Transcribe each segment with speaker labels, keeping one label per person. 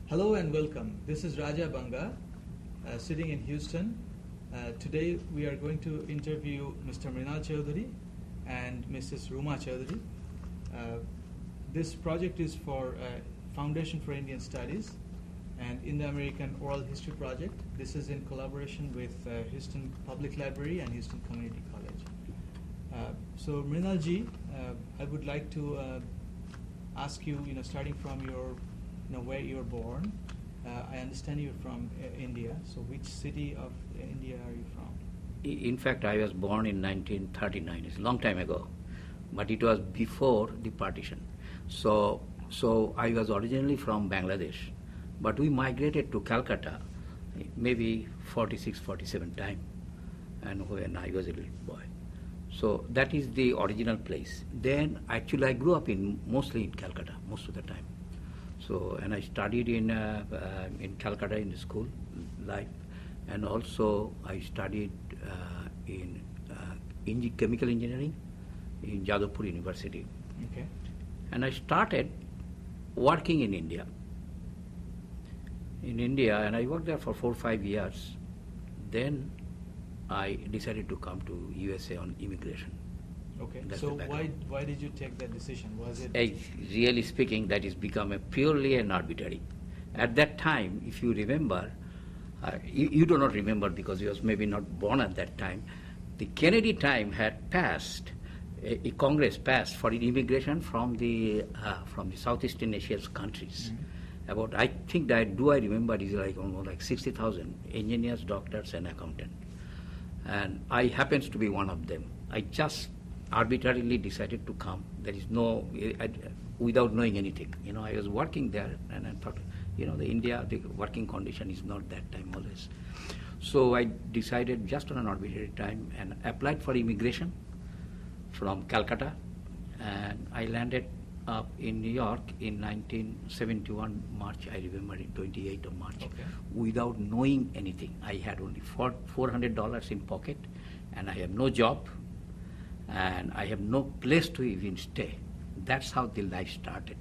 Speaker 1: Hello and welcome. This is Raja Banga, sitting in Houston. Today we are going to interview Mr. Mrinal Chowdary and Mrs. Ruma Chowdary. This project is for Foundation for Indian Studies and Indo-American Oral History Project. This is in collaboration with Houston Public Library and Houston Community College. So Mrinal ji, I would like to ask you, starting from your where you were born. I understand you're from India. So which city of India are you from?
Speaker 2: In fact, I was born in 1939. It's a long time ago, but it was before the partition. So I was originally from Bangladesh, but we migrated to Calcutta maybe 46, 47 time, and when I was a little boy. So that is the original place. Then actually I grew up mostly in Calcutta most of the time. So, and I studied in Calcutta in the school life, and also I studied in chemical engineering in Jadavpur University.
Speaker 1: Okay.
Speaker 2: And I started working in India. And I worked there for 4 or 5 years. Then I decided to come to USA on immigration.
Speaker 1: Okay. So why did you take that decision? Was it
Speaker 2: really speaking, that is become purely an arbitrary. At that time, if you remember, you do not remember because you was maybe not born at that time. The Kennedy time had passed, a Congress passed for immigration from the Southeastern Asian countries. Mm-hmm. About, I think that, I remember, is like almost like 60,000 engineers, doctors, and accountants. And I happens to be one of them. I just arbitrarily decided to come. There is without knowing anything. I was working there, and I thought, the working condition is not that time always. So I decided just on an arbitrary time and applied for immigration from Calcutta, and I landed up in New York in 1971 March. I remember it, 28th of March, okay. Without knowing anything. I had only $400 in pocket, and I have no job, and I have no place to even stay. That's how the life started.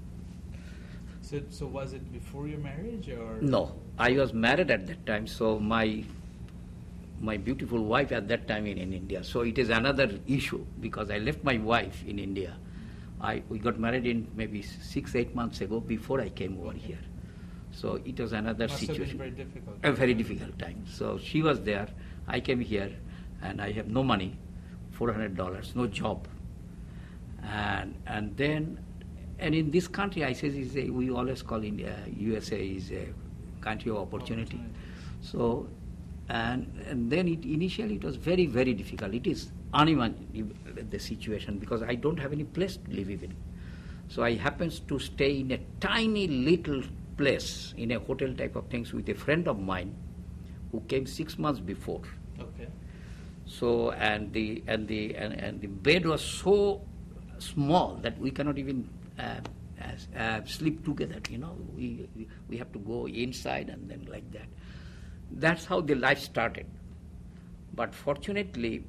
Speaker 1: So was it before your marriage, or?
Speaker 2: No, I was married at that time. So my beautiful wife at that time in India. So it is another issue because I left my wife in India. We got married in maybe 6-8 months ago before I came over here. So it was another situation.
Speaker 1: Must have been very difficult.
Speaker 2: A very difficult time. So she was there. I came here, and I have no money. $400, no job, and in this country, I say we always call India, USA is a country of opportunity. So, and then initially it was very, very difficult. It is uneven, the situation, because I don't have any place to live even. So I happens to stay in a tiny little place in a hotel type of things with a friend of mine who came 6 months before.
Speaker 1: Okay. So
Speaker 2: and the bed was so small that we cannot even sleep together. We have to go inside and then like that. That's how the life started. But unfortunately,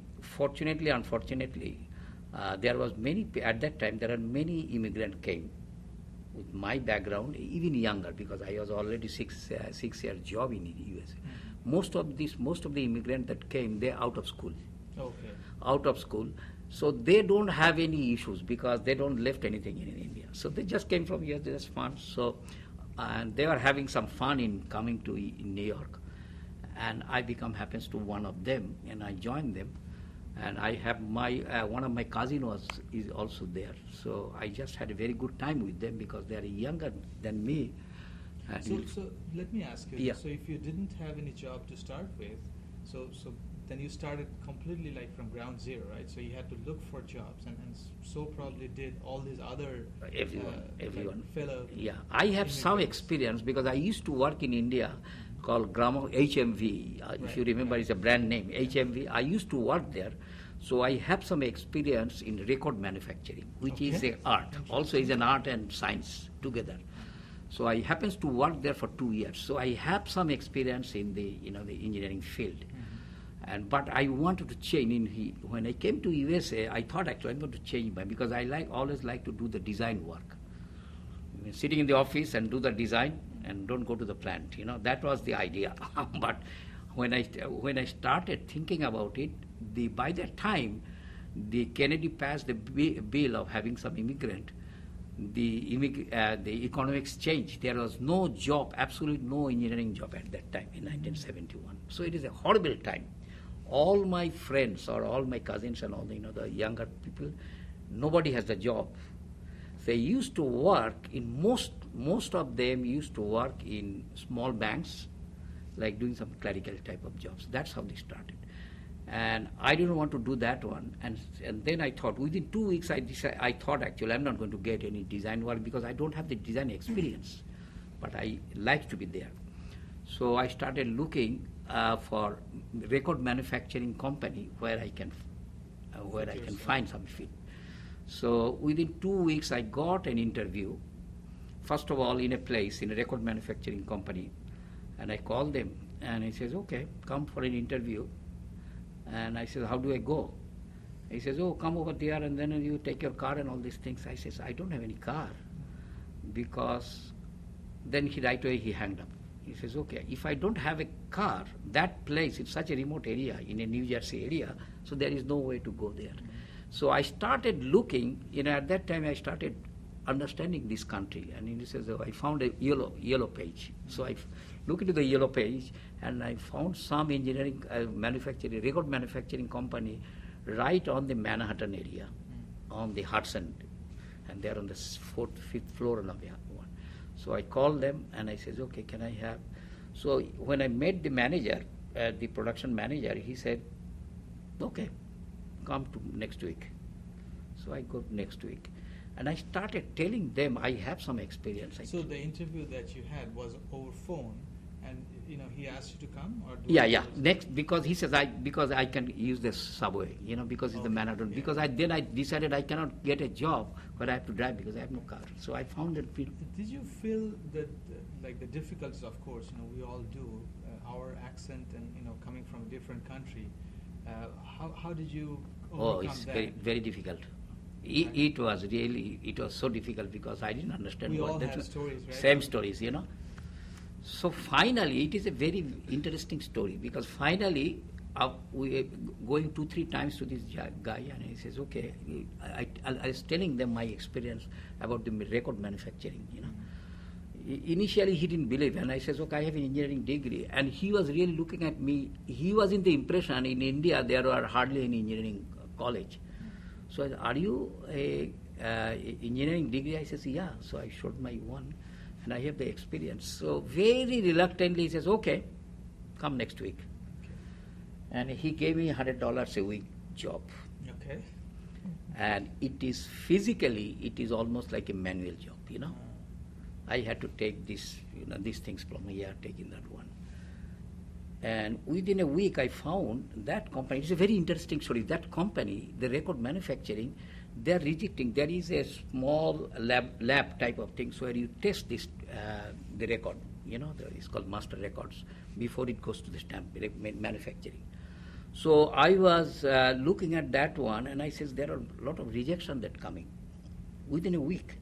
Speaker 2: there was at that time there are many immigrants came with my background, even younger, because I was already 6 years job in the USA. Most of the immigrants that came, they're out of school.
Speaker 1: Okay.
Speaker 2: Out of school. So they don't have any issues because they don't left anything in India. So they just came from here, just fun. So, and they were having some fun in coming to New York. And I happens to one of them, and I joined them. And I have one of my cousins is also there. So I just had a very good time with them because they are younger than me.
Speaker 1: So let me ask you.
Speaker 2: Yeah.
Speaker 1: So if you didn't have any job to start with, so then you started completely like from ground zero, right? So you had to look for jobs, and so probably did all these other
Speaker 2: everyone.
Speaker 1: Like fellow.
Speaker 2: Yeah, I have some experience because I used to work in India called HMV. If you remember, it's a brand name, HMV. I used to work there. So I have some experience in record manufacturing, which is an art. Also is an art and science together. So I happens to work there for 2 years. So I have some experience in the the engineering field. But I wanted to change. When I came to USA, I thought actually I'm going to change because I always like to do the design work. Sitting in the office and do the design and don't go to the plant. That was the idea. But when I started thinking about it, by that time, the Kennedy passed the bill of having some immigrant. The economics changed. There was no job, absolutely no engineering job at that time in 1971. So it is a horrible time. All my friends or all my cousins and all the younger people, nobody has a job. They used to work in most of them used to work in small banks, like doing some clerical type of jobs. That's how they started. And I didn't want to do that one. And then I thought, within 2 weeks, I thought actually I'm not going to get any design work because I don't have the design experience. But I like to be there. So I started looking for record manufacturing company where I can find some fit. So within 2 weeks, I got an interview. First of all, in a record manufacturing company. And I called them, and he says, okay, come for an interview. And I said, how do I go? He says, oh, come over there, and then you take your car and all these things. I says, I don't have any car. Because then right away he hung up. He says, okay, if I don't have a car, that place is such a remote area, in a New Jersey area, so there is no way to go there. So I started looking, at that time I started understanding this country. And he says, oh, I found a yellow page. So I looked into the yellow page, and I found some engineering record manufacturing company right on the Manhattan area, on the Hudson, and they're on the 5th floor of the one. So I called them, and I said, okay, can I have? So when I met the manager, the production manager, he said, okay, come to next week. So I go next week. And I started telling them I have some experience.
Speaker 1: So the interview that you had was over phone, and he asked you to come, or
Speaker 2: next, because he says because I can use the subway, because it's the Manhattan. Yeah. Because then I decided I cannot get a job where I have to drive because I have no car. So I found it.
Speaker 1: Did you feel that the difficulties? Of course, we all do. Our accent and coming from a different country. How did you overcome
Speaker 2: it's
Speaker 1: that?
Speaker 2: very, very difficult. It was so difficult because I didn't understand
Speaker 1: we
Speaker 2: what
Speaker 1: all
Speaker 2: that
Speaker 1: have
Speaker 2: was.
Speaker 1: Stories, right?
Speaker 2: Same stories, So finally, it is a very interesting story because finally, we going 2-3 times to this guy, and he says, okay, I was telling them my experience about the record manufacturing, Initially, he didn't believe, and I says, okay, I have an engineering degree, and he was really looking at me. He was in the impression in India there were hardly any engineering college. So I said, are you a engineering degree? I says, yeah. So I showed my one, and I have the experience. So very reluctantly he says, okay, come next week. Okay. And he gave me $100 a week job.
Speaker 1: Okay.
Speaker 2: And it is almost like a manual job, I had to take this, these things from here, taking that one. And within a week, I found that company. It's a very interesting story. That company, the record manufacturing, they're rejecting. There is a small lab type of things where you test this the record. It's called master records before it goes to the stamp manufacturing. So I was looking at that one, and I says there are a lot of rejection that coming within a week.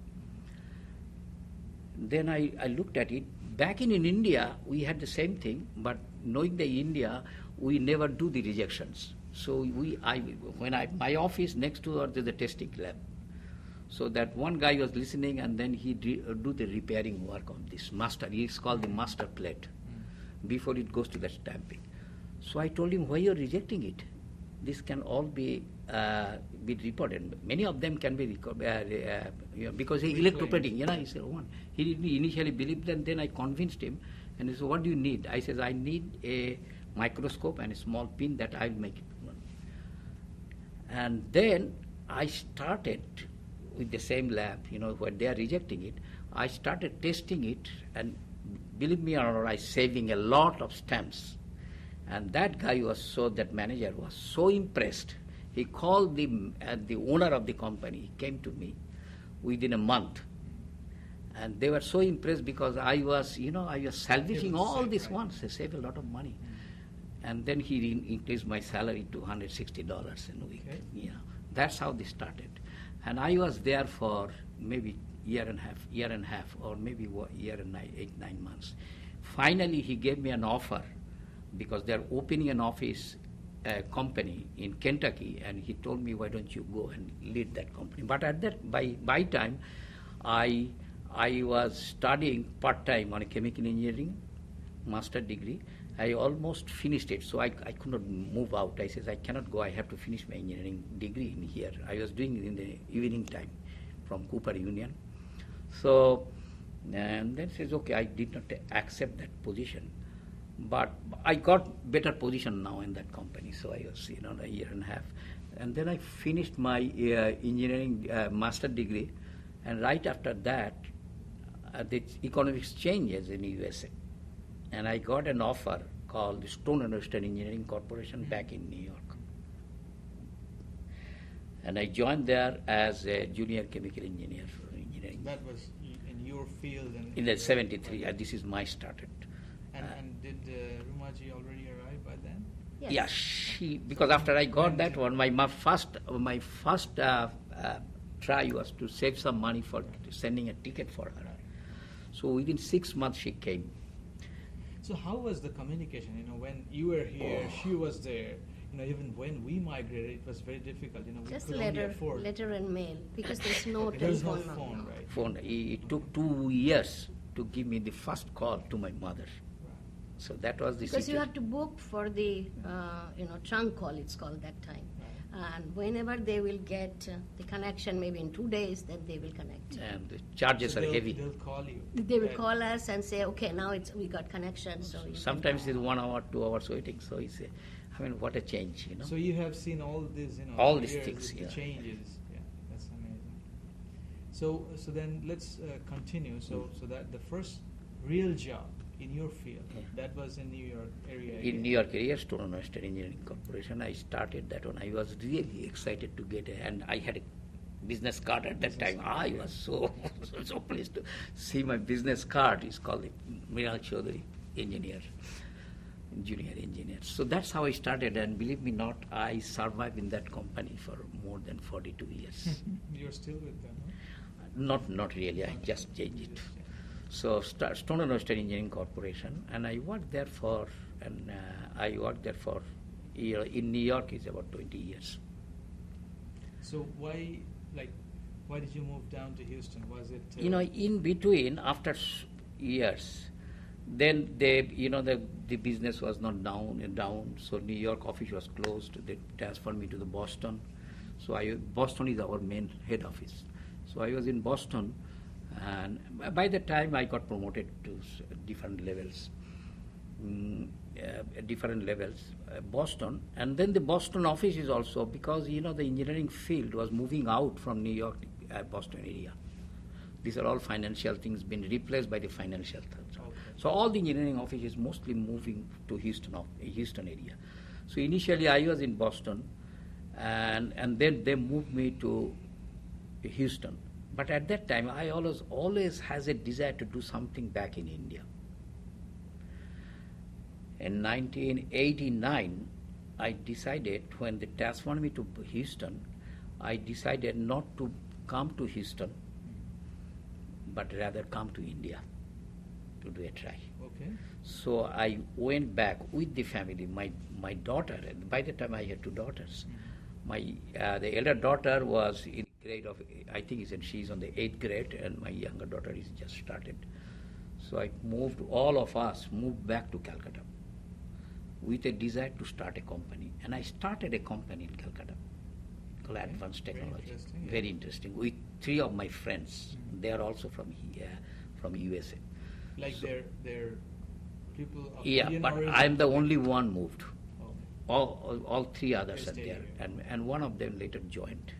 Speaker 2: Then I looked at it. Back in India, we had the same thing, but knowing the India, we never do the rejections. So my office next to the testing lab. So that one guy was listening, and then he do the repairing work on this master. It's called the master plate before it goes to the stamping. So I told him, why you're rejecting it? This can all be reported. Many of them can be recorded because he's electroplating. He said, one. He didn't initially believe, then I convinced him, and he said, what do you need? I said, I need a microscope and a small pin that I'll make it. And then I started with the same lab, where they are rejecting it. I started testing it, and believe me or not, I saving a lot of stamps. And that manager was so impressed. He called the owner of the company. He came to me within a month. And they were so impressed because I was salvaging all these ones. They saved a lot of money. And then he increased my salary to $160 a week. Okay. That's how they started. And I was there for maybe year and a half, or maybe year and 8-9 months. Finally, he gave me an offer because they're opening an office company in Kentucky, and he told me, why don't you go and lead that company? But at that by time, I was studying part-time on a chemical engineering master degree. I almost finished it, so I could not move out. I said, I cannot go, I have to finish my engineering degree in here. I was doing it in the evening time from Cooper Union. So, and then says, okay, I did not accept that position. But I got better position now in that company, so I was, a year and a half. And then I finished my engineering master degree, and right after that, the economics changes in the USA. And I got an offer called the Stone and Western Engineering Corporation back in New York. And I joined there as a junior chemical engineer for engineering.
Speaker 1: That was in your field?
Speaker 2: In the 73, this is my started.
Speaker 1: And did Rumaji already arrive by then?
Speaker 3: Yes.
Speaker 2: Yeah, because after I got that one, my first try was to save some money for sending a ticket for her. So within 6 months she came.
Speaker 1: So how was the communication? When you were here, she was there. Even when we migrated, it was very difficult. We
Speaker 3: Just
Speaker 1: could only afford.
Speaker 3: letter and mail, because there's no
Speaker 1: There's no
Speaker 3: telephone.
Speaker 1: phone, right?
Speaker 2: Phone. It took 2 years to give me the first call to my mother. So that was the
Speaker 3: Because you
Speaker 2: situation.
Speaker 3: have to book for the, trunk call, it's called that time. And whenever they will get the connection, maybe in 2 days, then they will connect.
Speaker 2: And the charges
Speaker 1: So
Speaker 2: are heavy.
Speaker 1: They'll call you.
Speaker 3: They will call us and say, okay, now we got connection. So you
Speaker 2: Sometimes it's 1 hour, 2 hours waiting. So it's what a change,
Speaker 1: So you have seen all these,
Speaker 2: All these
Speaker 1: years,
Speaker 2: things,
Speaker 1: the
Speaker 2: yeah.
Speaker 1: changes. Yeah, that's amazing. So then let's continue. So that the first real job in your field, that was in New York area.
Speaker 2: In
Speaker 1: again.
Speaker 2: New York area, Stone and Western Engineering Corporation, I started that one. I was really excited to get it, and I had a business card at that time. I was so pleased to see my business card. It's called the Mrinal Chowdary engineer, junior engineer. So that's how I started, and believe me not, I survived in that company for more than 42 years.
Speaker 1: You're still with them,
Speaker 2: Not really, I just changed it. So Stone and Western Engineering Corporation, and I worked there for in New York is about 20 years.
Speaker 1: So why did you move down to Houston? Was it
Speaker 2: In between, after years, then the business was not down. So New York office was closed. They transferred me to the Boston. So Boston is our main head office. So I was in Boston. And by the time I got promoted to different levels, Boston, and then the Boston office is also because the engineering field was moving out from New York, Boston area. These are all financial things been replaced by the financial things.
Speaker 1: Okay.
Speaker 2: So all the engineering office is mostly moving to Houston area. So initially I was in Boston, and then they moved me to Houston. But at that time, I always has a desire to do something back in India. In 1989, I decided, when they transferred me to Houston, I decided not to come to Houston, but rather come to India to do a try.
Speaker 1: Okay.
Speaker 2: So I went back with the family, my daughter, and by the time I had 2 daughters. The elder daughter was in grade of, I think she's on the 8th grade, and my younger daughter is just started. So all of us moved back to Calcutta with a desire to start a company. And I started a company in Calcutta called Advanced Technology. Very interesting. With 3 of my friends. They are also from USA.
Speaker 1: Like they're people of
Speaker 2: Yeah,
Speaker 1: Indian
Speaker 2: but
Speaker 1: origin?
Speaker 2: I'm the only one moved.
Speaker 1: Okay.
Speaker 2: All 3 others
Speaker 1: They
Speaker 2: are
Speaker 1: stayed
Speaker 2: there,
Speaker 1: here.
Speaker 2: and one of them later joined.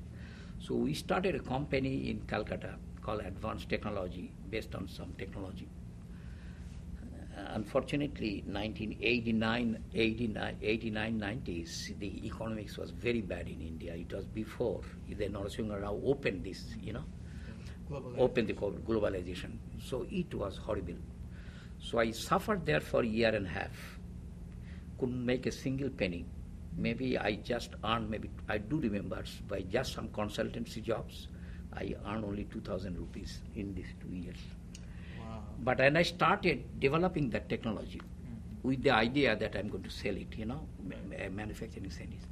Speaker 2: So we started a company in Calcutta called Advanced Technology, based on some technology. Unfortunately, 1989, 90s, the economics was very bad in India. It was before the Narasimha Rao opened this, opened the globalization. So it was horrible. So I suffered there for a year and a half. Couldn't make a single penny. Maybe I just earned, I do remember, by just some consultancy jobs, I earned only 2,000 rupees in these 2 years.
Speaker 1: Wow.
Speaker 2: But when I started developing that technology with the idea that I'm going to sell it, manufacturing science.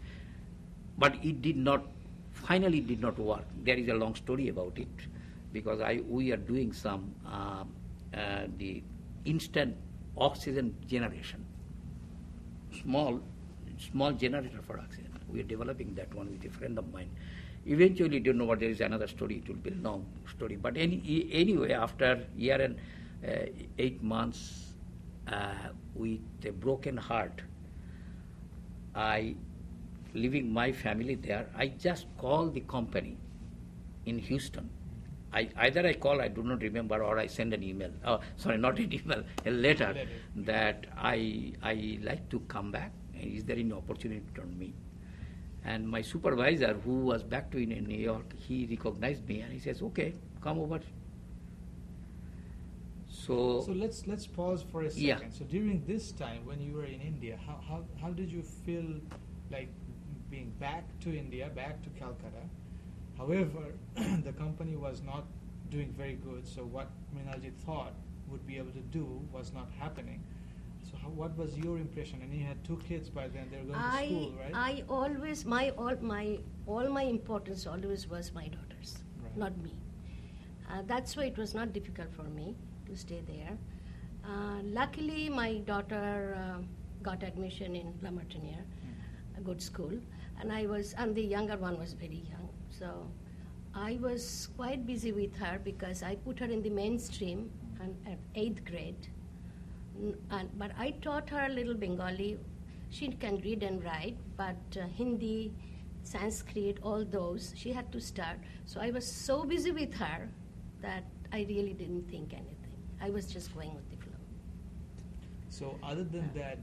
Speaker 2: But it did not, finally did not work. There is a long story about it because we are doing some, the instant oxygen generation, small generator for oxygen. We are developing that one with a friend of mine. Eventually, don't know what, there is another story, it will be a long story. But anyway, after a year and 8 months, with a broken heart, leaving my family there, I just called the company in Houston. Either I call, I do not remember, or I send an email. Oh, sorry, not an email, a letter that I like to come back. Is there any opportunity on me? And my supervisor, who was back to in New York, he recognized me and he says, "Okay, come over." So
Speaker 1: let's pause for a second.
Speaker 2: Yeah.
Speaker 1: So during this time when you were in India, how did you feel like being back to India, back to Calcutta? However, the company was not doing very good, so what Mrinalji thought would be able to do was not happening. So what was your impression? And you had 2 kids by then, they were going to school, right?
Speaker 3: I always, all my importance always was my daughters,
Speaker 1: Right.
Speaker 3: not me. That's why it was not difficult for me to stay there. Luckily, my daughter got admission in La Martiniere, a good school, and the younger one was very young. So I was quite busy with her because I put her in the mainstream and at 8th grade. But I taught her a little Bengali. She can read and write, but Hindi, Sanskrit, all those, she had to start. So I was so busy with her that I really didn't think anything. I was just going with the flow.
Speaker 1: So other than that,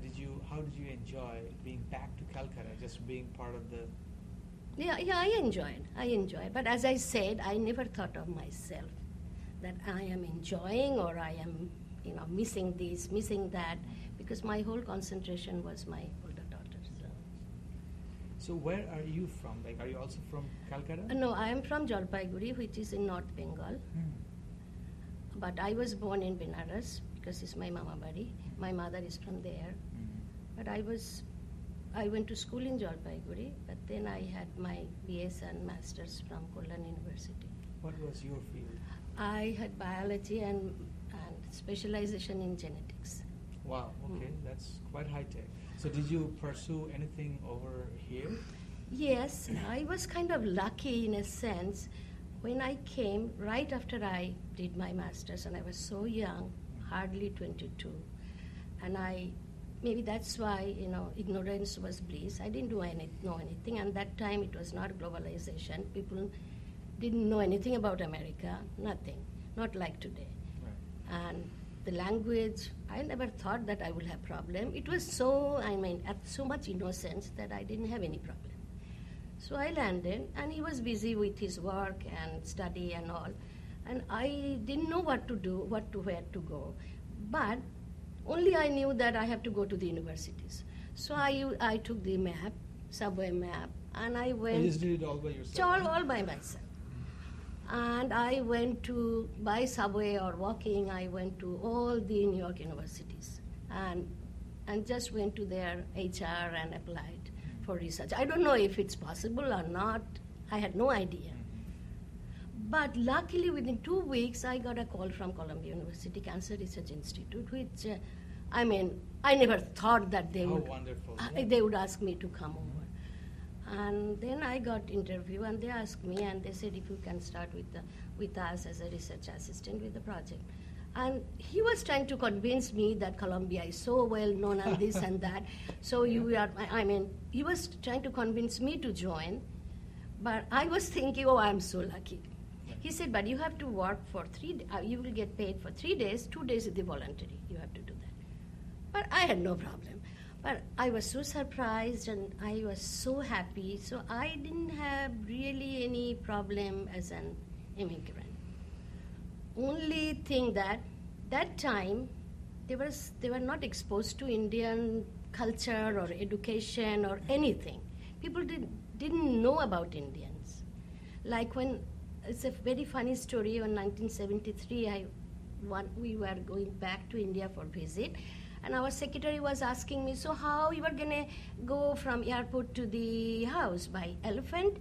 Speaker 1: how did you enjoy being back to Calcutta, just being part of the...
Speaker 3: Yeah, I enjoyed. But as I said, I never thought of myself that I am enjoying or I am, missing this, missing that, because my whole concentration was my older daughter.
Speaker 1: So where are you from? Like, are you also from Calcutta?
Speaker 3: No, I am from Jalpaiguri, which is in North Bengal. But I was born in Benares because it's my mama bari. My mother is from there. But I went to school in Jalpaiguri, but then I had my BS and Masters from Kollan University.
Speaker 1: What was your field?
Speaker 3: I had biology and specialization in genetics.
Speaker 1: Wow, okay, that's quite high tech. So did you pursue anything over here?
Speaker 3: Yes, I was kind of lucky in a sense. When I came, right after I did my master's, and I was so young, hardly 22, and maybe that's why, ignorance was bliss. I didn't know anything, and that time it was not globalization. People didn't know anything about America, nothing, not like today.
Speaker 1: Right.
Speaker 3: And the language, I never thought that I would have problem. It was at so much innocence that I didn't have any problem. So I landed, and he was busy with his work and study and all, and I didn't know what to do, where to go, but only I knew that I have to go to the universities. So I took the map, subway map, and I went.
Speaker 1: You just did it all by yourself?
Speaker 3: All by myself. And I went to, by subway or walking, I went to all the New York universities and just went to their HR and applied for research. I don't know if it's possible or not. I had no idea. But luckily, within 2 weeks, I got a call from Columbia University Cancer Research Institute, which, I never thought that they would ask me to come over. And then I got interview, and they asked me, and they said if you can start with us as a research assistant with the project. And he was trying to convince me that Columbia is so well known and this and that. So he was trying to convince me to join, but I was thinking, oh, I'm so lucky. He said, but you have to work for 3 days. You will get paid for 3 days. 2 days is the voluntary. You have to do that. But I had no problem. But I was so surprised and I was so happy. So I didn't have really any problem as an immigrant. Only thing that time they were not exposed to Indian culture or education or anything. People didn't know about Indians. Like when it's a very funny story. In 1973, we were going back to India for visit, and our secretary was asking me, so how you are gonna go from airport to the house, by elephant?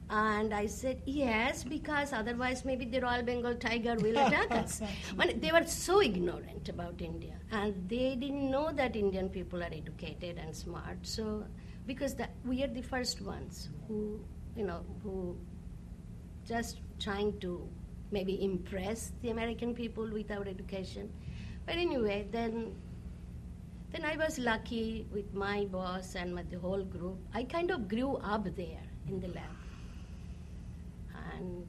Speaker 3: And I said, yes, because otherwise maybe the Royal Bengal tiger will attack us. They were so ignorant about India, and they didn't know that Indian people are educated and smart. So, because we are the first ones who just trying to maybe impress the American people with our education. But anyway, then I was lucky with my boss and with the whole group. I kind of grew up there in the lab. And,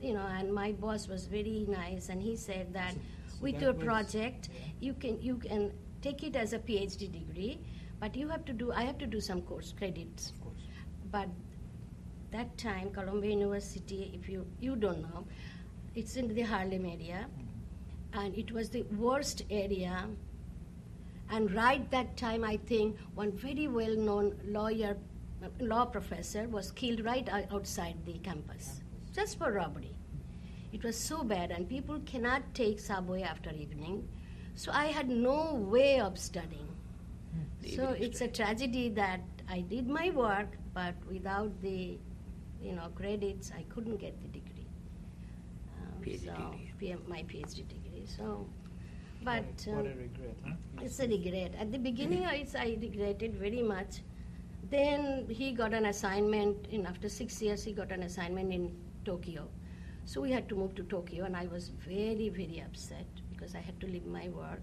Speaker 3: and my boss was very nice, and he said that with your project, you can take it as a PhD degree, but I have to do some course credits.
Speaker 1: Of course.
Speaker 3: But that time, Columbia University, if you don't know, it's in the Harlem area, and it was the worst area. And right that time, I think one very well-known law professor was killed right outside the campus, just for robbery. It was so bad, and people cannot take subway after evening. So I had no way of studying. So it's a tragedy that I did my work, but without the credits, I couldn't get the degree. My PhD degree. So, but
Speaker 1: What a regret, huh?
Speaker 3: it's a regret. At the beginning, I regretted very much. Then he got an assignment, after 6 years, he got an assignment in Tokyo. So we had to move to Tokyo, and I was very, very upset because I had to leave my work.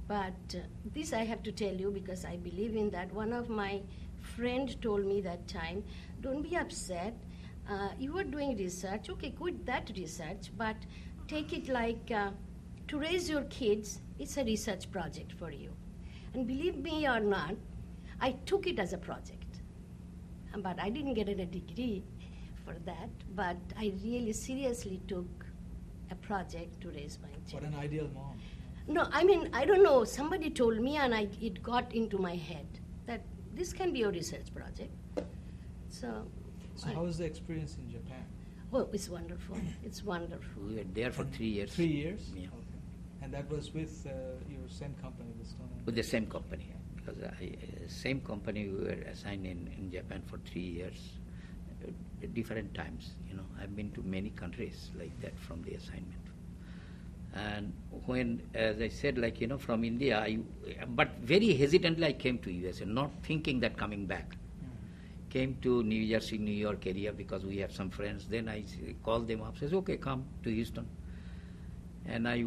Speaker 3: But this I have to tell you because I believe in that. One of my friends told me that time, don't be upset. You are doing research. Okay, quit that research, but take it like to raise your kids, it's a research project for you. And believe me or not, I took it as a project. But I didn't get a degree for that, but I really seriously took a project to raise my children.
Speaker 1: What an ideal mom.
Speaker 3: No, I mean, I don't know. Somebody told me, and it got into my head that this can be a research project. So
Speaker 1: how was the experience in Japan?
Speaker 3: Oh, it's wonderful. It's wonderful.
Speaker 2: We were there for 3 years.
Speaker 1: 3 years?
Speaker 2: Yeah.
Speaker 1: Okay. And that was with your same company this time?
Speaker 2: With the same company. Because same company we were assigned in Japan for 3 years, at different times. I've been to many countries like that from the assignment. And when, as I said, from India, but very hesitantly I came to USA, not thinking that coming back. Came to New Jersey, New York area because we have some friends. Then I called them up, says, okay, come to Houston. And I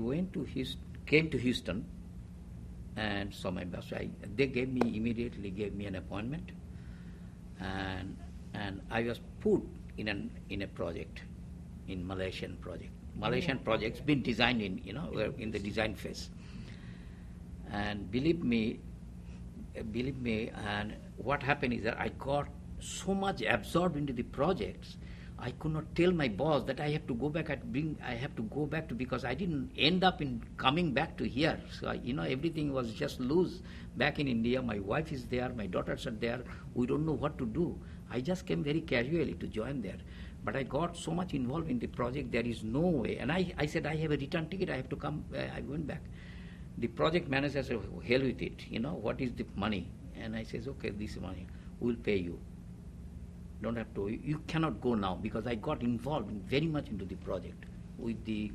Speaker 2: came to Houston and saw my boss. They immediately gave me an appointment. And I was put in a project, in Malaysian project. Malaysian project's been designed we're in the design phase. And believe me, and what happened is that I got so much absorbed into the projects, I could not tell my boss that I have to go back because I didn't end up in coming back to here. So everything was just loose back in India. My wife is there, my daughters are there. We don't know what to do. I just came very casually to join there. But I got so much involved in the project, there is no way. And I said, I have a return ticket, I have to come, I went back. The project manager said, hell with it, what is the money? And I says, okay, this money, we'll pay you. Don't have to, you cannot go now, because I got involved very much into the project with the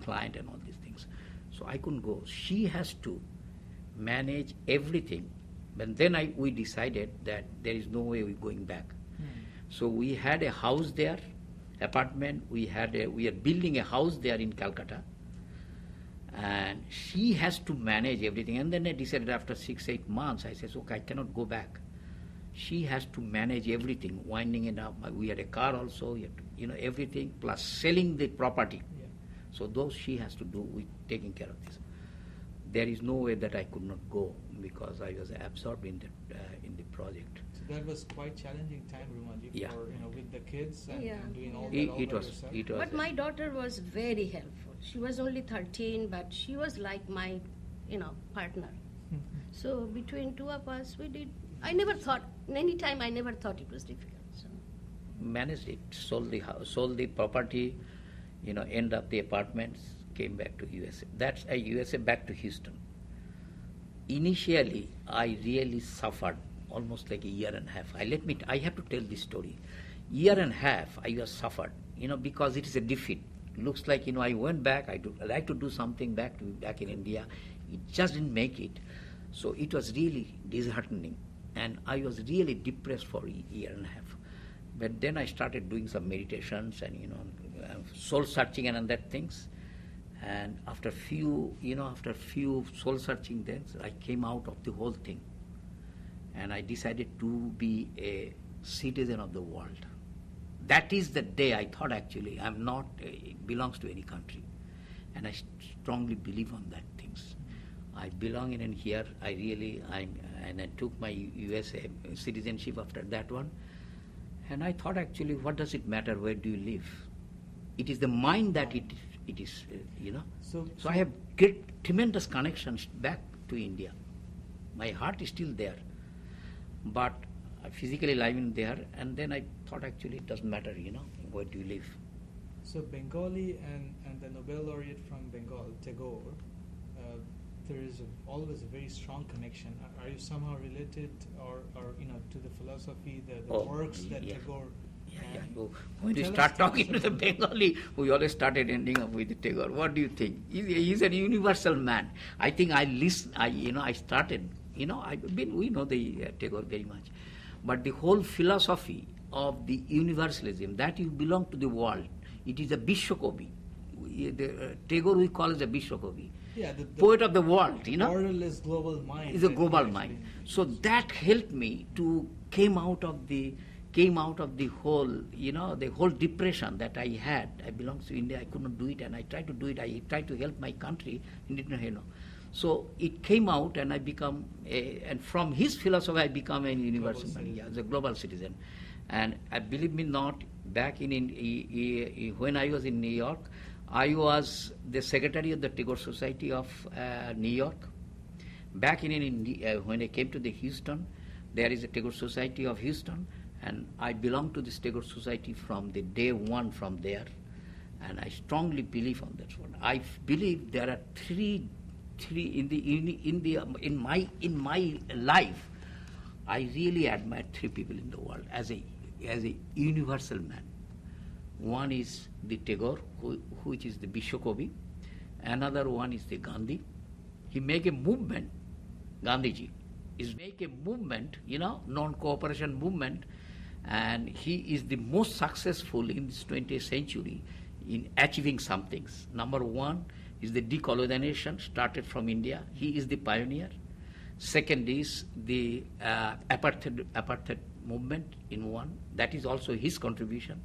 Speaker 2: client and all these things. So I couldn't go. She has to manage everything. But then we decided that there is no way we're going back. So we had a house there, apartment. We are building a house there in Calcutta. And she has to manage everything. And then I decided after 6-8 months, I said, okay, I cannot go back. She has to manage everything, winding it up. We had a car also, everything, plus selling the property. Yeah. So those she has to do with taking care of this. There is no way that I could not go because I was absorbed in the project.
Speaker 1: So that was quite challenging time, Rumaji,
Speaker 2: yeah.
Speaker 1: for with the kids and doing all that
Speaker 2: it
Speaker 1: all
Speaker 2: was,
Speaker 1: by yourself.
Speaker 2: It was.
Speaker 3: But my daughter was very helpful. She was only 13, but she was like my, partner. So between two of us, we did. I never thought it was difficult. So.
Speaker 2: managed it, sold the house, sold the property, end up the apartments, came back to USA. That's a USA back to Houston. Initially, I really suffered almost like a year and a half. I have to tell this story. Year and a half, I was suffered, because it is a defeat. Looks like, I went back, I like to do something back in India. It just didn't make it. So it was really disheartening. And I was really depressed for a year and a half. But then I started doing some meditations and, soul searching and other things. And after few soul searching things, I came out of the whole thing. And I decided to be a citizen of the world. That is the day I thought actually I'm not belongs to any country. And I strongly believe on that things. I belong in here. And I took my USA citizenship after that one. And I thought actually, what does it matter? Where do you live? It is the mind that it is, So I have tremendous connections back to India. My heart is still there, but I physically living there. And then I thought actually it doesn't matter, where do you live?
Speaker 1: So Bengali and the Nobel laureate from Bengal, Tagore, there is always a very strong connection. Are you somehow related, or to the philosophy, the works that Tagore?
Speaker 2: Yeah. When you start talking to the Bengali, we always started ending up with Tagore. What do you think? He's a universal man. I think we know the Tagore very much. But the whole philosophy of the universalism, that you belong to the world, it is a Vishwakovi. Tagore we call as a Vishwakovi.
Speaker 1: Yeah, the
Speaker 2: poet of the world,
Speaker 1: Borderless global mind.
Speaker 2: Is a global mind. So that helped me to came out of the whole, the whole depression that I had. I belong to India, I could not do it, and I tried to do it. I tried to help my country, So it came out, and I become and from his philosophy, I become a universal man, as a global citizen. And believe me not, back when I was in New York, I was the secretary of the Tagore Society of New York. Back when I came to the Houston, there is a Tagore Society of Houston, and I belong to this Tagore Society from the day one from there. And I strongly believe on that one. I believe there are three in my life. I really admire three people in the world as a universal man. One is the Tagore, which is the Vishwakovi. Another one is the Gandhi. He make a movement, Gandhiji is make a movement, non-cooperation movement, and he is the most successful in this 20th century in achieving some things. Number one is the decolonization started from India. He is the pioneer. Second is the apartheid movement in one. That is also his contribution.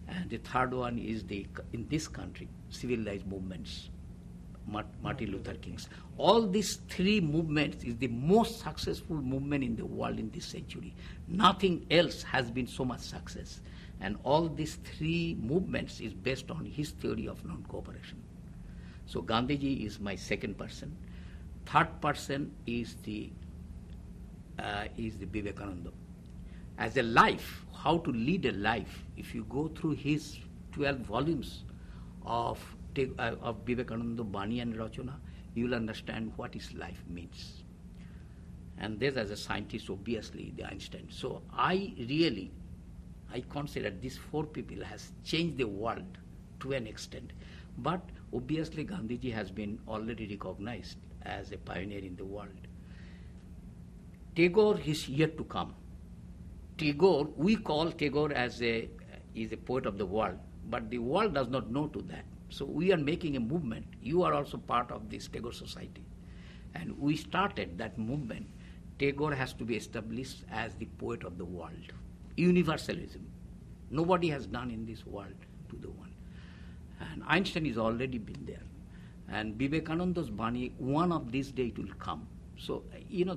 Speaker 2: And the third one is in this country, civil rights movements, Martin Luther King's. All these three movements is the most successful movement in the world in this century. Nothing else has been so much success. And all these three movements is based on his theory of non-cooperation. So Gandhiji is my second person. Third person is the Vivekananda. As a life, how to lead a life, if you go through his 12 volumes of Vivekananda Bani and Rachana, you will understand what his life means. And there's, as a scientist, obviously, the Einstein. So I consider these four people has changed the world to an extent. But obviously Gandhiji has been already recognized as a pioneer in the world. Tagore is yet to come. Tagore, we call Tagore is a poet of the world, but the world does not know to that. So we are making a movement. You are also part of this Tagore Society. And we started that movement. Tagore has to be established as the poet of the world. Universalism. Nobody has done in this world to the one. And Einstein has already been there. And Vivekananda's Bani, one of these days it will come. So,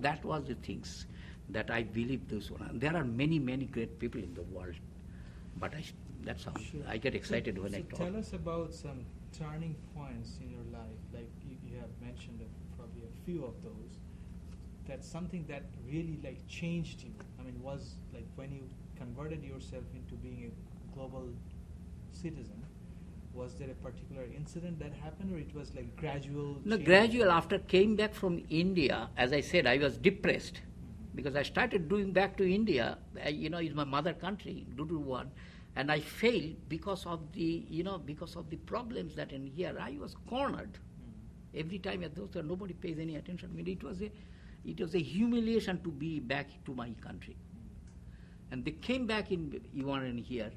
Speaker 2: that was the things that I believe this one. There are many, many great people in the world. But that's how I get excited when I talk.
Speaker 1: Tell us about some turning points in your life. Like you have mentioned probably a few of those. That's something that really changed you. I mean, was like when you converted yourself into being a global citizen, was there a particular incident that happened, or it was like gradual?
Speaker 2: No,
Speaker 1: change?
Speaker 2: gradual. After came back from India, as I said, I was depressed because I started doing back to India. It's my mother country, one, and I failed because of the problems that in here I was cornered. Every time at those nobody pays any attention. I mean, it was a humiliation to be back to my country, and they came back in here.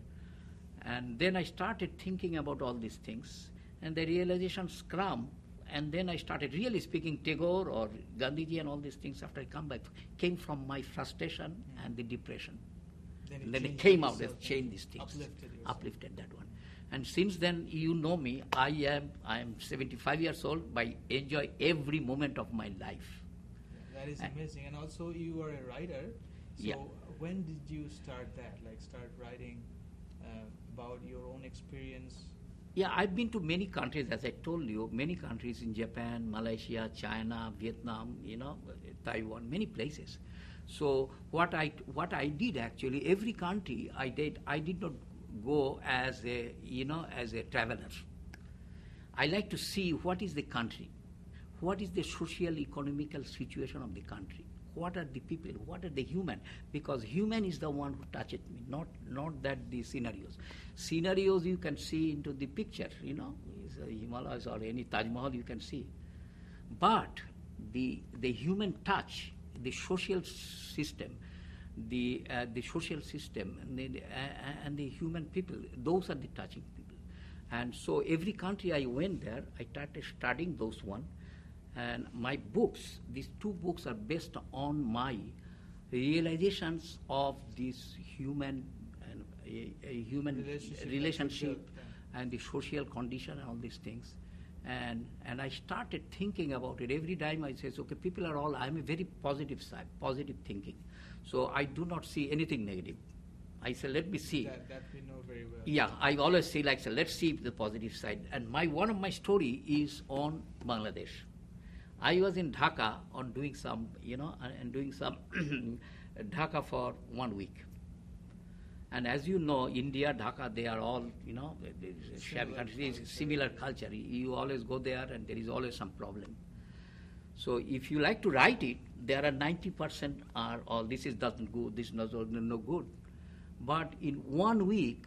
Speaker 2: And then I started thinking about all these things, and the realizations come, and then I started really speaking Tagore or Gandhiji and all these things after I come back, came from my frustration and the depression. Then it came out and changed these things, uplifted that one. And since then, you know me, I am 75 years old, I enjoy every moment of my life.
Speaker 1: Yeah, that is amazing. And also you are a writer, so when did you start that, start writing about your own experience?
Speaker 2: Yeah, I've been to many countries, as I told you, many countries in Japan, Malaysia, China, Vietnam, Taiwan, many places. So what I did actually, every country I did not go as a traveler. I like to see what is the country, what is the social economical situation of the country. What are the people? What are the human? Because human is the one who touched me, not that the scenarios. Scenarios you can see into the picture, Himalayas or any Taj Mahal you can see. But the human touch, the social system, the social system, and the human people, those are the touching people. And so every country I went there, I started studying those one. And my books, these two books are based on my realizations of this human relationship and the social condition and all these things. And I started thinking about it. Every time I say, okay, people are all, I'm a very positive side, positive thinking. So I do not see anything negative. I say, let me see.
Speaker 1: That we know very well.
Speaker 2: Yeah, I always say, let's see the positive side. And one of my story is on Bangladesh. I was in Dhaka on doing some Dhaka for 1 week. And as you know, India, Dhaka, they are all, similar culture. You always go there and there is always some problem. So if you like to write it, there are 90% are all, this is doesn't good, this is no good. But in 1 week,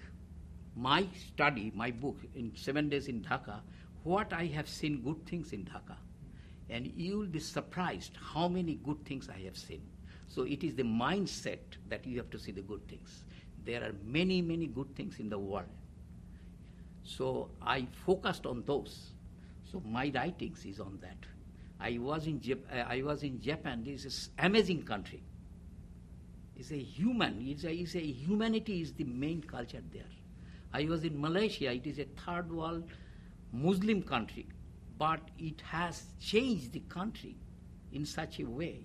Speaker 2: my study, my book, in 7 days in Dhaka, what I have seen good things in Dhaka. And you will be surprised how many good things I have seen. So it is the mindset that you have to see the good things. There are many, many good things in the world. So I focused on those. So my writings is on that. I was in Japan. This is an amazing country. It's a humanity is the main culture there. I was in Malaysia. It is a third world Muslim country. But it has changed the country in such a way,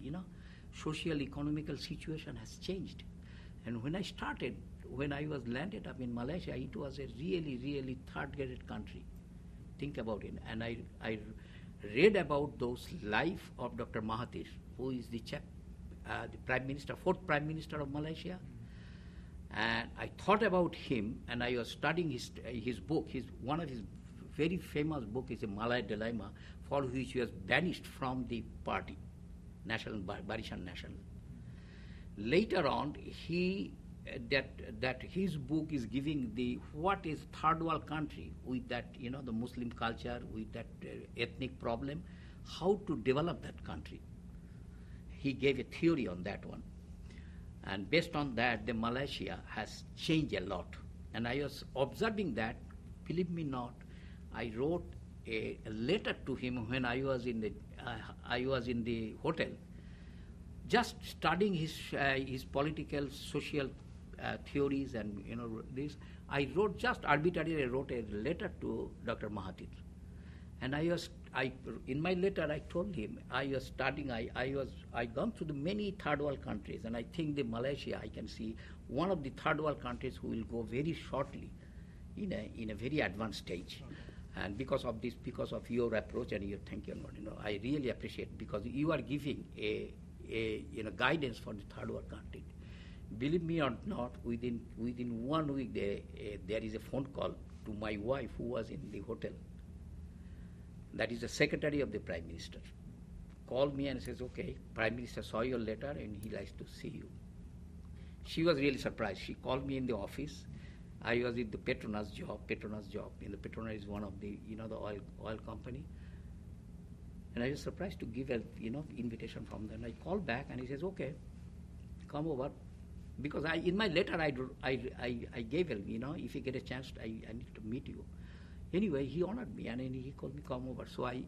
Speaker 2: social economical situation has changed. And when I was landed up in Malaysia, it was a really, really third-rate country. Think about it. And I read about those life of Dr. Mahathir, who is the Prime Minister, 4th Prime Minister of Malaysia. And I thought about him, and I was studying his book. One of his very famous book is a Malay Dilemma, for which he was banished from the party, Barisan National. Later on, that his book is giving what is third world country with that, the Muslim culture, with that ethnic problem, how to develop that country. He gave a theory on that one. And based on that, the Malaysia has changed a lot. And I was observing that, believe me not, I wrote a letter to him when I was in the hotel, just studying his political, social theories and this. I wrote just arbitrarily. I wrote a letter to Dr. Mahathir, and in my letter I told him I was studying. I gone through the many third world countries, and I think the Malaysia I can see one of the third world countries who will go very shortly in a very advanced stage. Okay. And because of this, because of your approach and your thinking, I really appreciate, because you are giving a guidance for the third world country. Believe me or not, within 1 week there is a phone call to my wife who was in the hotel. That is the secretary of the Prime Minister. Called me and says, okay, Prime Minister saw your letter and he likes to see you. She was really surprised. She called me in the office. I was in the Petronas job. In the Petronas is one of the, the oil company. And I was surprised to give a, invitation from them. I called back and he says, okay, come over. Because in my letter I gave him, if you get a chance, I need to meet you. Anyway, he honored me and he called me come over. So I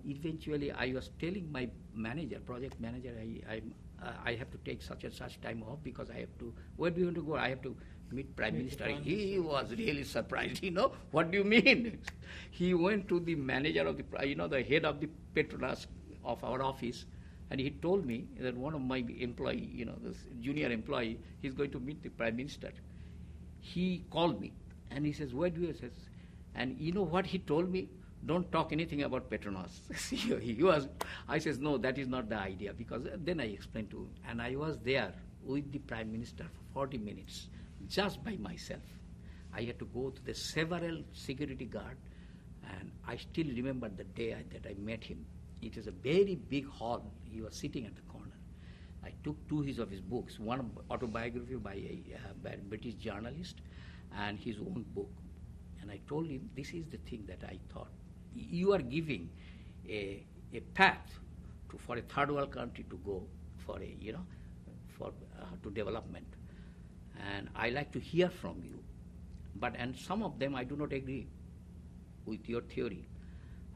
Speaker 2: was telling my manager, project manager, I have to take such and such time off because I have to, where do you want to go? I have to meet Prime Minister. He was really surprised, what do you mean? He went to the manager of the head of the Petronas of our office, and he told me that one of my employee, this junior employee, he's going to meet the Prime Minister. He called me and he says, where do you say? And you know what he told me? Don't talk anything about Petronas. I says, no, that is not the idea. Because then I explained to him. And I was there with the Prime Minister for 40 minutes, just by myself. I had to go to the several security guard, and I still remember the day that I met him. It is a very big hall. He was sitting at the corner. I took two of his books, one autobiography by a British journalist and his own book. And I told him, this is the thing that I thought. You are giving a path for a third world country to go for to development. And I like to hear from you. And some of them I do not agree with your theory.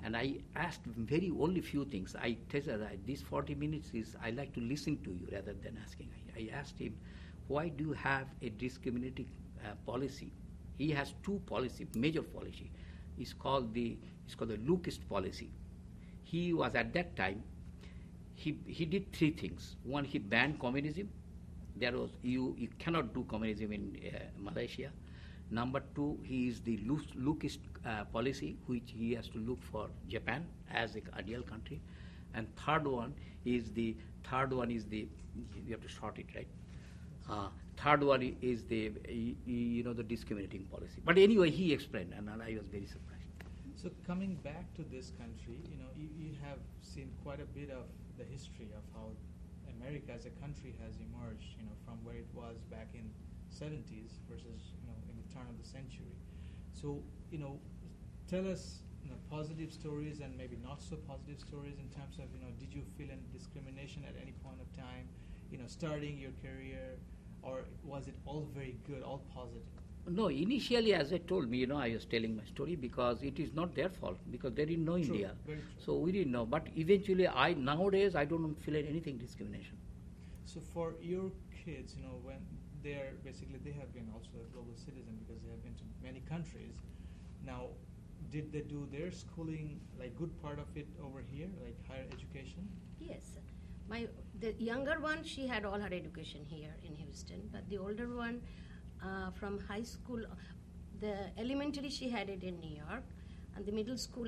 Speaker 2: And I asked very only few things. I told her that these 40 minutes I like to listen to you rather than asking. I asked him, why do you have a discriminating policy? He has two major policy. It's called the Lucist policy. He was at that time, he did three things. One, he banned communism. There was you cannot do communism in Malaysia. Number two, he is the Lucist policy, which he has to look for Japan as an ideal country. And third one is the you have to short it, right? Third one is the discriminating policy. But anyway, he explained, and I was very surprised.
Speaker 1: So coming back to this country, you have seen quite a bit of the history of how America as a country has emerged, from where it was back in 70s versus, in the turn of the century. So, tell us, positive stories and maybe not so positive stories in terms of, did you feel any discrimination at any point of time, starting your career, or was it all very good, all positive?
Speaker 2: No, initially, as I told me, I was telling my story because it is not their fault because they didn't know
Speaker 1: True,
Speaker 2: India.
Speaker 1: very true.
Speaker 2: So we didn't know. But eventually, nowadays, I don't feel anything discrimination.
Speaker 1: So for your kids, when they have been also a global citizen because they have been to many countries. Now, did they do their schooling, like good part of it over here, like higher education?
Speaker 3: Yes. The younger one, she had all her education here in Houston, but the older one, from high school, the elementary she had it in New York, and the middle school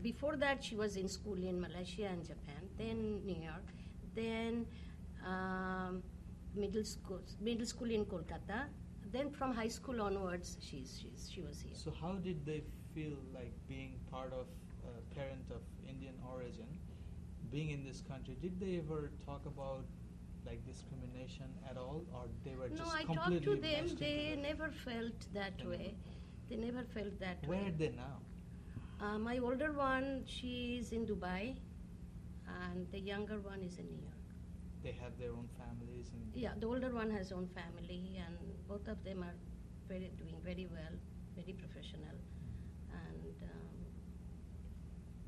Speaker 3: before that she was in school in Malaysia and Japan, then New York, then middle school in Calcutta, then from high school onwards she was here.
Speaker 1: So how did they feel like being part of a parent of Indian origin, being in this country? Did they ever talk about like discrimination at all, or they were just completely?
Speaker 3: No, I talked to them. They never felt that way. They never felt that way.
Speaker 1: Where are they now?
Speaker 3: My older one, she's in Dubai, and the younger one is in New York.
Speaker 1: They have their own families, and
Speaker 3: yeah, the older one has own family, and both of them are doing very well, very professional, and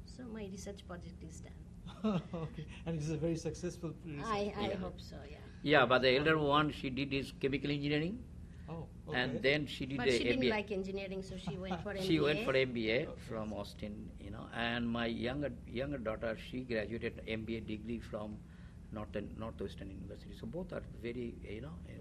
Speaker 3: so my research project is done.
Speaker 1: Okay, and it's a very successful research.
Speaker 3: I hope so, yeah.
Speaker 2: Yeah, but the elder one, she did his chemical engineering.
Speaker 1: Oh, okay.
Speaker 2: And then she did
Speaker 3: but
Speaker 2: the
Speaker 3: she
Speaker 2: MBA.
Speaker 3: didn't like engineering, so she went for MBA.
Speaker 2: She went for MBA from Austin, And my younger daughter, she graduated MBA degree from Northwestern University. So both are very,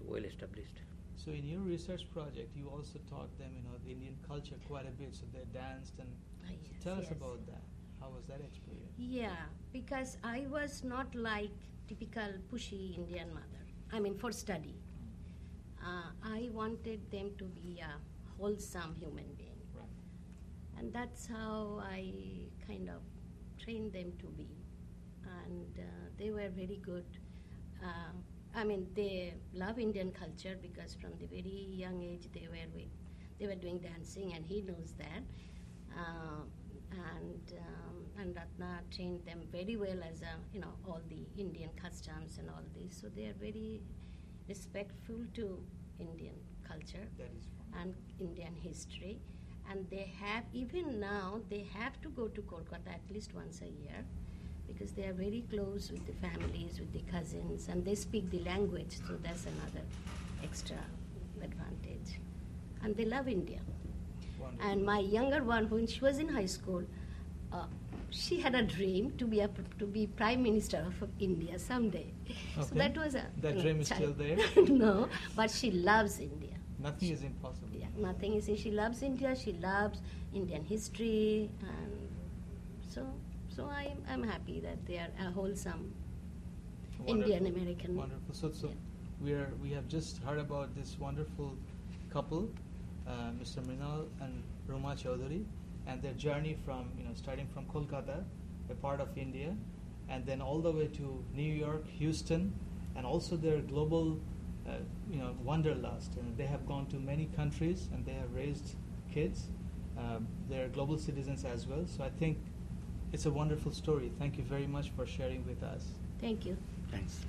Speaker 2: well established.
Speaker 1: So in your research project, you also taught them, the Indian culture quite a bit. So they danced, and
Speaker 3: Yes,
Speaker 1: tell us
Speaker 3: yes.
Speaker 1: about that. How was that experience?
Speaker 3: Yeah, because I was not like typical pushy Indian mother. I mean, for study. I wanted them to be a wholesome human being.
Speaker 1: Right.
Speaker 3: And that's how I kind of trained them to be. And they were very good. I mean, they love Indian culture because from the very young age they were doing dancing, and he knows that. And Ratna trained them very well as all the Indian customs and all this. So they are very respectful to Indian culture
Speaker 1: That is fun.
Speaker 3: and Indian history. And they have, even now, they have to go to Kolkata at least once a year because they are very close with the families, with the cousins, and they speak the language, so that's another extra advantage. And they love India.
Speaker 1: Wonderful.
Speaker 3: And my younger one, when she was in high school, she had a dream to be Prime Minister of India someday. So
Speaker 1: Okay.
Speaker 3: that was
Speaker 1: That dream is still there?
Speaker 3: No, but she loves India.
Speaker 1: Nothing is impossible.
Speaker 3: Yeah, nothing is. She loves India. She loves Indian history, and so I'm happy that they are a wholesome
Speaker 1: Wonderful.
Speaker 3: Indian American.
Speaker 1: Wonderful. So
Speaker 3: Yeah.
Speaker 1: we have just heard about this wonderful couple, Mr. Mrinal and Ruma Chowdary, and their journey from starting from Kolkata, a part of India, and then all the way to New York, Houston, and also their global wanderlust. And they have gone to many countries and they have raised kids. They're global citizens as well. So I think it's a wonderful story. Thank you very much for sharing with us.
Speaker 3: Thank you.
Speaker 2: Thanks.